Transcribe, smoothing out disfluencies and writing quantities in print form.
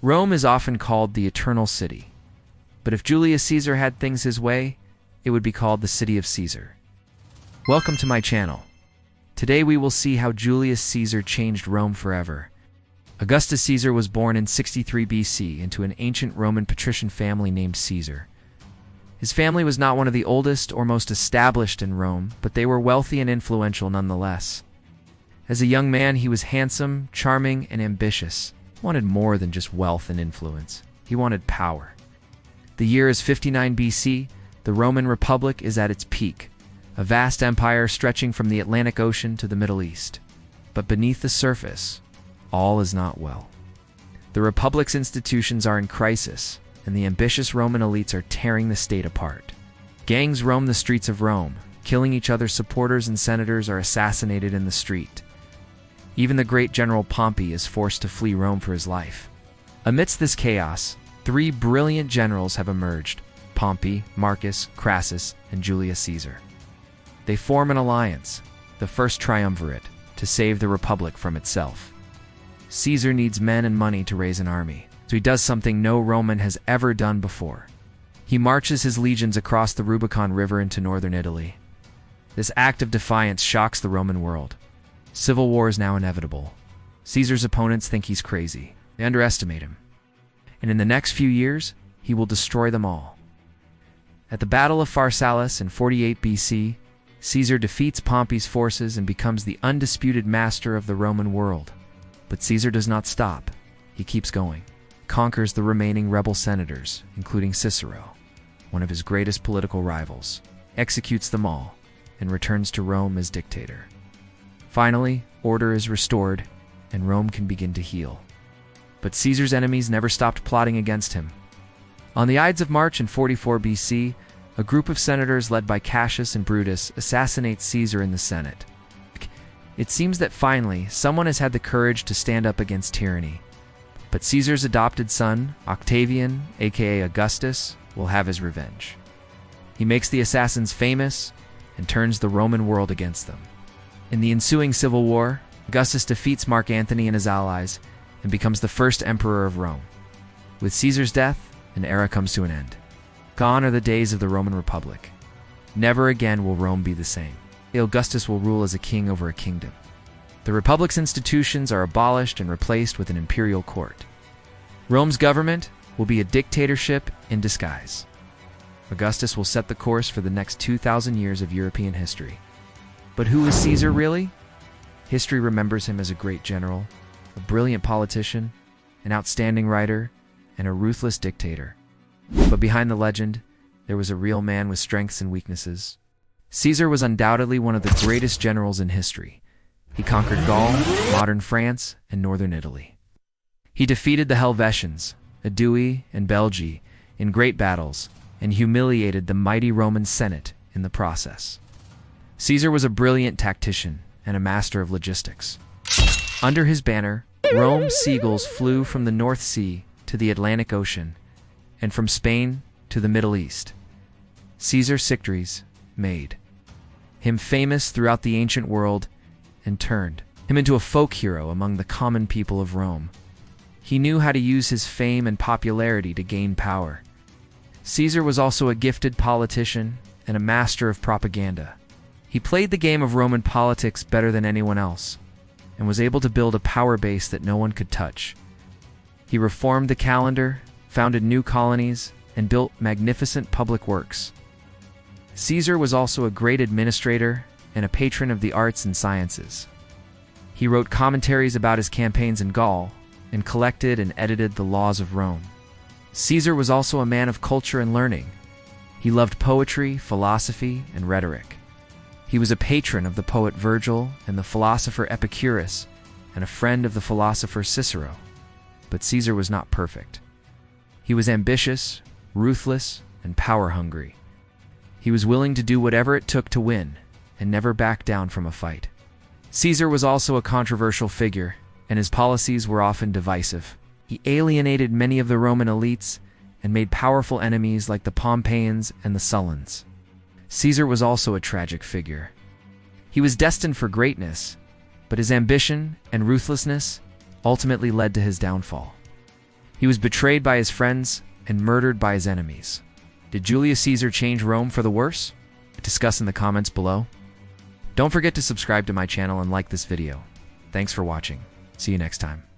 Rome is often called the Eternal City, but if Julius Caesar had things his way, it would be called the City of Caesar. Welcome to my channel. Today we will see how Julius Caesar changed Rome forever. Augustus Caesar was born in 63 BC into an ancient Roman patrician family named Caesar. His family was not one of the oldest or most established in Rome, but they were wealthy and influential nonetheless. As a young man, he was handsome, charming, and ambitious. He wanted more than just wealth and influence. He wanted power. The year is 59 BC. The Roman Republic is at its peak, a vast empire stretching from the Atlantic Ocean to the Middle East. But beneath the surface, all is not well. The Republic's institutions are in crisis, and the ambitious Roman elites are tearing the state apart. Gangs roam the streets of Rome, killing each other's supporters, and senators are assassinated in the street. Even the great general Pompey is forced to flee Rome for his life. Amidst this chaos, three brilliant generals have emerged: Pompey, Marcus, Crassus, and Julius Caesar. They form an alliance, the first triumvirate, to save the Republic from itself. Caesar needs men and money to raise an army, so he does something no Roman has ever done before. He marches his legions across the Rubicon River into northern Italy. This act of defiance shocks the Roman world. Civil war is now inevitable. Caesar's opponents think he's crazy. They underestimate him. And in the next few years, he will destroy them all. At the Battle of Pharsalus in 48 BC, Caesar defeats Pompey's forces and becomes the undisputed master of the Roman world. But Caesar does not stop. He keeps going. Conquers the remaining rebel senators, including Cicero, one of his greatest political rivals, executes them all, and returns to Rome as dictator. Finally, order is restored, and Rome can begin to heal. But Caesar's enemies never stopped plotting against him. On the Ides of March in 44 BC, a group of senators led by Cassius and Brutus assassinates Caesar in the Senate. It seems that finally, someone has had the courage to stand up against tyranny. But Caesar's adopted son, Octavian, aka Augustus, will have his revenge. He makes the assassins famous and turns the Roman world against them. In the ensuing civil war, Augustus defeats Mark Antony and his allies and becomes the first emperor of Rome. With Caesar's death, an era comes to an end. Gone are the days of the Roman Republic. Never again will Rome be the same. Augustus will rule as a king over a kingdom. The Republic's institutions are abolished and replaced with an imperial court. Rome's government will be a dictatorship in disguise. Augustus will set the course for the next 2,000 years of European history. But who is Caesar really? History remembers him as a great general, a brilliant politician, an outstanding writer, and a ruthless dictator. But behind the legend, there was a real man with strengths and weaknesses. Caesar was undoubtedly one of the greatest generals in history. He conquered Gaul, modern France, and northern Italy. He defeated the Helvetians, Aedui, and Belgae in great battles, and humiliated the mighty Roman Senate in the process. Caesar was a brilliant tactician and a master of logistics. Under his banner, Rome's seagulls flew from the North Sea to the Atlantic Ocean, and from Spain to the Middle East. Caesar's victories made him famous throughout the ancient world and turned him into a folk hero among the common people of Rome. He knew how to use his fame and popularity to gain power. Caesar was also a gifted politician and a master of propaganda. He played the game of Roman politics better than anyone else, and was able to build a power base that no one could touch. He reformed the calendar, founded new colonies, and built magnificent public works. Caesar was also a great administrator and a patron of the arts and sciences. He wrote commentaries about his campaigns in Gaul, and collected and edited the laws of Rome. Caesar was also a man of culture and learning. He loved poetry, philosophy, and rhetoric. He was a patron of the poet Virgil and the philosopher Epicurus, and a friend of the philosopher Cicero. But Caesar was not perfect. He was ambitious, ruthless, and power-hungry. He was willing to do whatever it took to win, and never back down from a fight. Caesar was also a controversial figure, and his policies were often divisive. He alienated many of the Roman elites and made powerful enemies like the Pompeians and the Sullans. Caesar was also a tragic figure. He was destined for greatness, but his ambition and ruthlessness ultimately led to his downfall. He He was betrayed by his friends and murdered by his enemies. Did Julius Caesar change Rome for the worse? Discuss in the comments below. Don't forget to subscribe to my channel and like this video. Thanks for watching. See you next time.